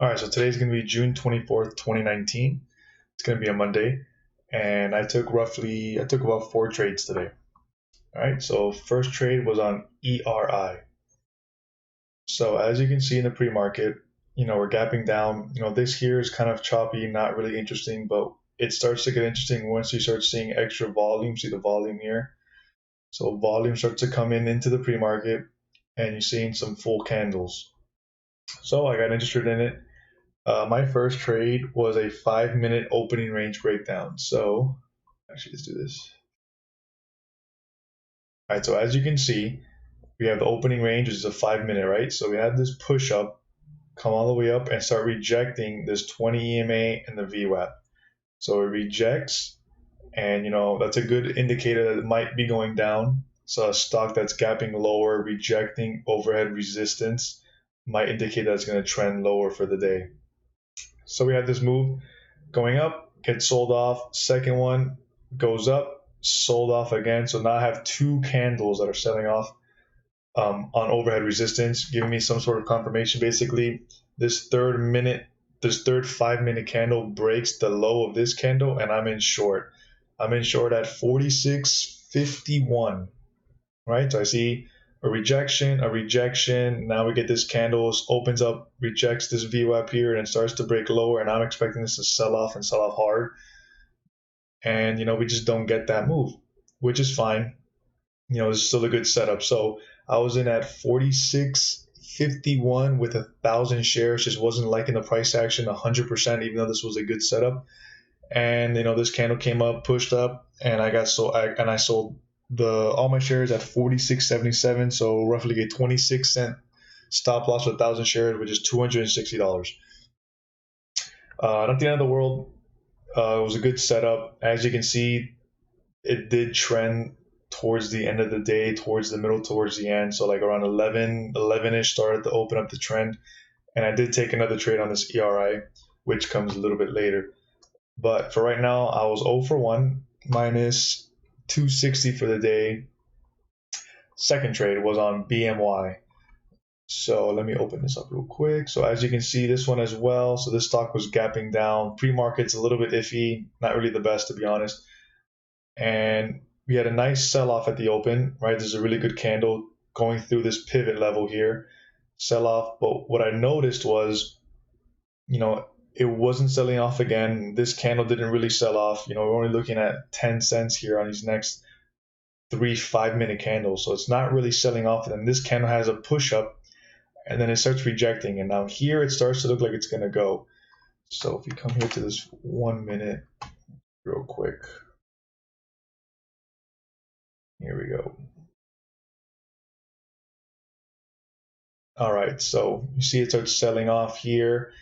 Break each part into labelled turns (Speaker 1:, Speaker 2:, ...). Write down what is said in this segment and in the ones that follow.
Speaker 1: All right, so today's going to be June 24th, 2019. It's going to be a Monday, and I took about 4 trades today. All right, so first trade was on ERI. So as you can see in the pre-market, we're gapping down. This here is kind of choppy, not really interesting, but it starts to get interesting once you start seeing extra volume. See the volume here? So volume starts to come into the pre-market, and you're seeing some full candles. So I got interested in it. My first trade was a 5-minute opening range breakdown. So actually, let's do this. All right, so as you can see, we have the opening range, which is a 5-minute, right? So we have this push up, come all the way up and start rejecting this 20 EMA and the VWAP. So it rejects, and that's a good indicator that it might be going down. So a stock that's gapping lower, rejecting overhead resistance, might indicate that it's going to trend lower for the day. So we had this move going up, gets sold off. Second one goes up, sold off again. So now I have 2 candles that are selling off on overhead resistance, giving me some sort of confirmation. Basically, this third 5-minute candle breaks the low of this candle, and I'm in short. I'm in short at 46.51. Right? So I see a rejection. Now we get this candle, opens up, rejects this VWAP here, and it starts to break lower. And I'm expecting this to sell off and sell off hard. And we just don't get that move, which is fine. It's still a good setup. So I was in at 46.51 with 1,000 shares. Just wasn't liking the price action 100%, even though this was a good setup. And this candle came up, pushed up, and I sold all my shares at 46.77, so roughly a 26-cent stop loss with 1,000 shares, which is $260. Not the end of the world. It was a good setup. As you can see, it did trend towards the end of the day, towards the middle, towards the end. So like around 11-ish started to open up the trend. And I did take another trade on this ERI, which comes a little bit later. But for right now, I was 0 for 1, minus 260 for the day. Second trade was on BMY. So let me open this up real quick. So as you can see, this one as well. So this stock was gapping down. Pre-market's a little bit iffy, not really the best, to be honest. And we had a nice sell-off at the open, right? There's a really good candle going through this pivot level here. Sell-off. But what I noticed was, it wasn't selling off again. This candle didn't really sell off. We're only looking at 10 cents here on these next 3 5-minute candles. So it's not really selling off. And then this candle has a push up, and then it starts rejecting. And now here it starts to look like it's going to go. So if you come here to this 1 minute real quick. Here we go. All right, so you see it starts selling off here.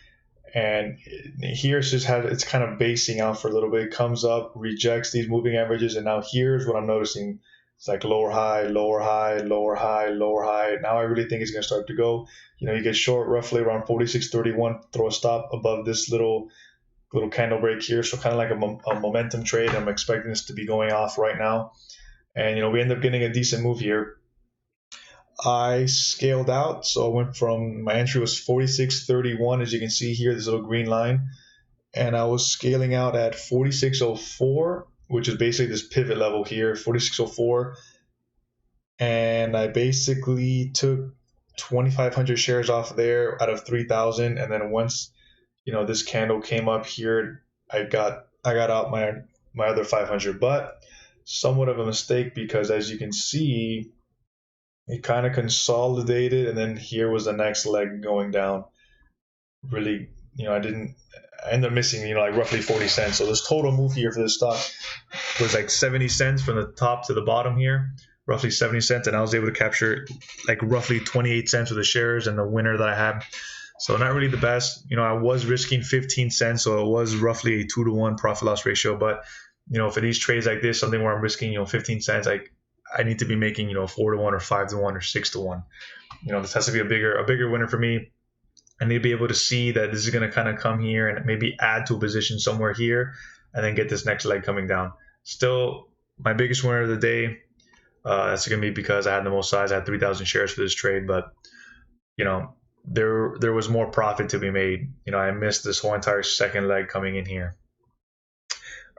Speaker 1: And here it's kind of basing out for a little bit, comes up, rejects these moving averages, and now here's what I'm noticing. It's like lower high, lower high, lower high, lower high. Now I really think it's going to start to go. You get short roughly around 46.31, throw a stop above this little candle break here. So kind of like a momentum trade. I'm expecting this to be going off right now. And, we end up getting a decent move here. I scaled out, so I went from, my entry was 46.31, as you can see here, this little green line, and I was scaling out at 46.04, which is basically this pivot level here, 46.04, and I basically took 2,500 shares off there out of 3,000, and then once this candle came up here, I got out my other 500, but somewhat of a mistake, because as you can see, it kind of consolidated, and then here was the next leg going down. Really, I ended up missing, like roughly 40 cents. So this total move here for this stock was like 70 cents from the top to the bottom here, roughly 70 cents. And I was able to capture like roughly 28 cents of the shares and the winner that I had. So not really the best. I was risking 15 cents, so it was roughly a 2-to-1 profit loss ratio. But, for these trades like this, something where I'm risking, 15 cents, I need to be making 4-to-1 or 5-to-1 or 6-to-1. This has to be a bigger winner for me. I need to be able to see that this is going to kind of come here and maybe add to a position somewhere here, and then get this next leg coming down. Still, my biggest winner of the day. That's going to be because I had the most size. I had 3,000 shares for this trade, but there was more profit to be made. I missed this whole entire second leg coming in here.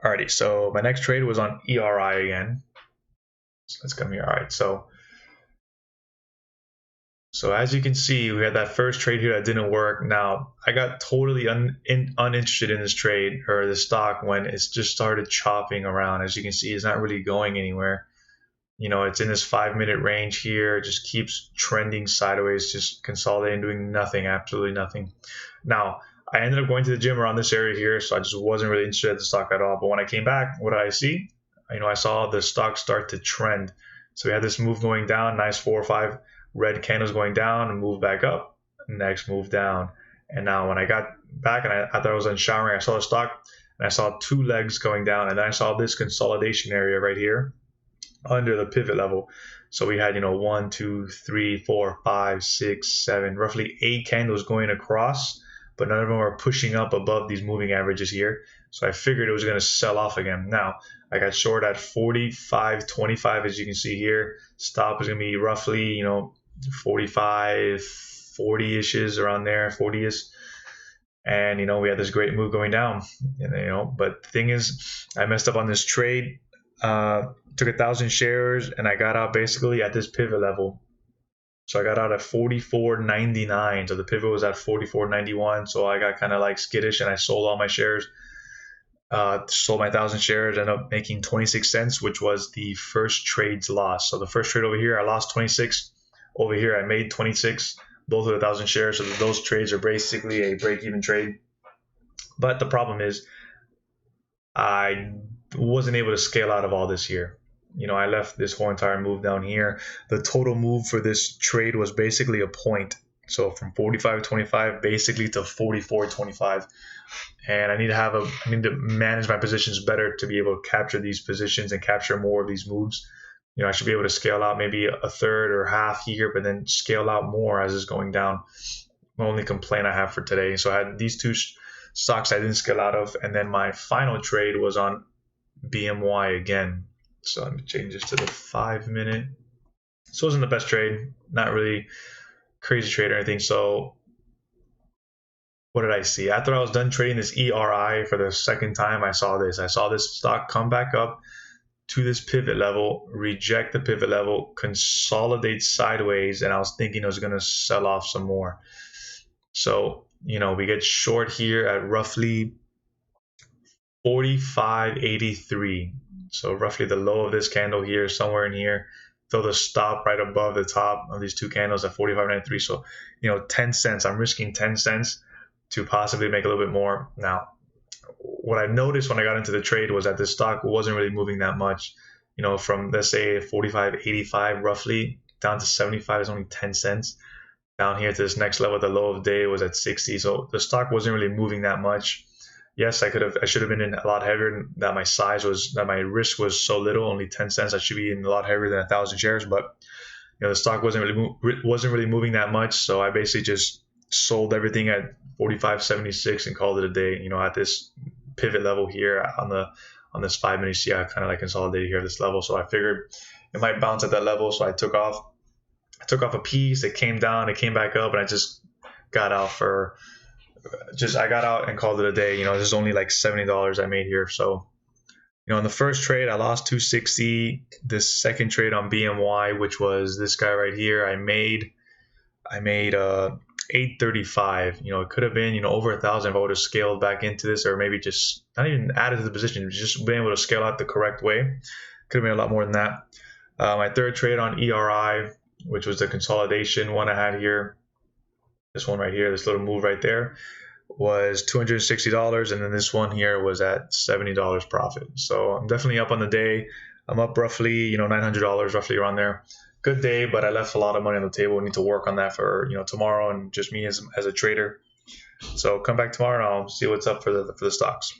Speaker 1: Alrighty, so my next trade was on ERI again. So let's come here. All right, so as you can see, we had that first trade here that didn't work. Now, I got totally uninterested in this trade or the stock when it's just started chopping around. As you can see, it's not really going anywhere. It's in this 5-minute range here. It just keeps trending sideways, just consolidating, doing nothing, absolutely nothing. Now, I ended up going to the gym around this area here, so I just wasn't really interested in the stock at all. But when I came back, what did I see? I saw the stock start to trend. So we had this move going down, nice 4 or 5 red candles going down and move back up, next move down. And now when I got back and I thought I was in showering, I saw the stock and I saw 2 legs going down, and then I saw this consolidation area right here under the pivot level. So we had 1, 2, 3, 4, 5, 6, 7, roughly 8 candles going across, but none of them are pushing up above these moving averages here. So I figured it was going to sell off again. Now I got short at 45.25, as you can see here. Stop is going to be roughly 45, 40-ish around there, 40-ish. And we had this great move going down. But the thing is, I messed up on this trade. Took 1,000 shares and I got out basically at this pivot level. So I got out at 44.99. So the pivot was at 44.91. So I got kind of like skittish and I sold all my shares. Sold my 1,000 shares, ended up making 26 cents, which was the first trade's loss. So the first trade over here, I lost 26. Over here, I made 26, both with 1,000 shares. So those trades are basically a break-even trade. But the problem is, I wasn't able to scale out of all this here. I left this whole entire move down here. The total move for this trade was basically a point. So from 45.25 basically to 44.25. And I need to manage my positions better to be able to capture these positions and capture more of these moves. I should be able to scale out maybe a third or half here, but then scale out more as it's going down. The only complaint I have for today. So I had these 2 stocks I didn't scale out of, and then my final trade was on BMY again. So let me change this to the 5-minute. So it wasn't the best trade, not really crazy trade or anything. So what did I see? After I was done trading this ERI for the second time, I saw this. I saw this stock come back up to this pivot level, reject the pivot level, consolidate sideways, and I was thinking it was going to sell off some more. So, we get short here at roughly 45.83. So roughly the low of this candle here, somewhere in here. Throw the stop right above the top of these 2 candles at 45.93. So, 10 cents. I'm risking 10 cents to possibly make a little bit more. Now, what I noticed when I got into the trade was that this stock wasn't really moving that much. From, let's say, 45.85 roughly down to 75 is only 10 cents. Down here to this next level, the low of the day was at 60. So the stock wasn't really moving that much. Yes, I should have been in a lot heavier. That my risk was so little, only 10 cents. I should be in a lot heavier than 1,000 shares. But the stock wasn't really moving that much. So I basically just sold everything at 45.76 and called it a day. At this pivot level here on this 5-minute, you see I kind of like consolidated here at this level. So I figured it might bounce at that level. So I took off a piece. It came down. It came back up, and I just got out I got out and called it a day. This is only like $70 I made here. So, in the first trade, I lost 260. This second trade on BMY, which was this guy right here, I made 835. It could have been, over 1,000 if I would have scaled back into this, or maybe just not even added to the position, just been able to scale out the correct way. Could have been a lot more than that. My third trade on ERI, which was the consolidation one I had here. This one right here, this little move right there, was $260, and then this one here was at $70 profit. So I'm definitely up on the day. I'm up roughly, $900, roughly around there. Good day, but I left a lot of money on the table. I need to work on that for tomorrow and just me as a trader. So come back tomorrow and I'll see what's up for the stocks.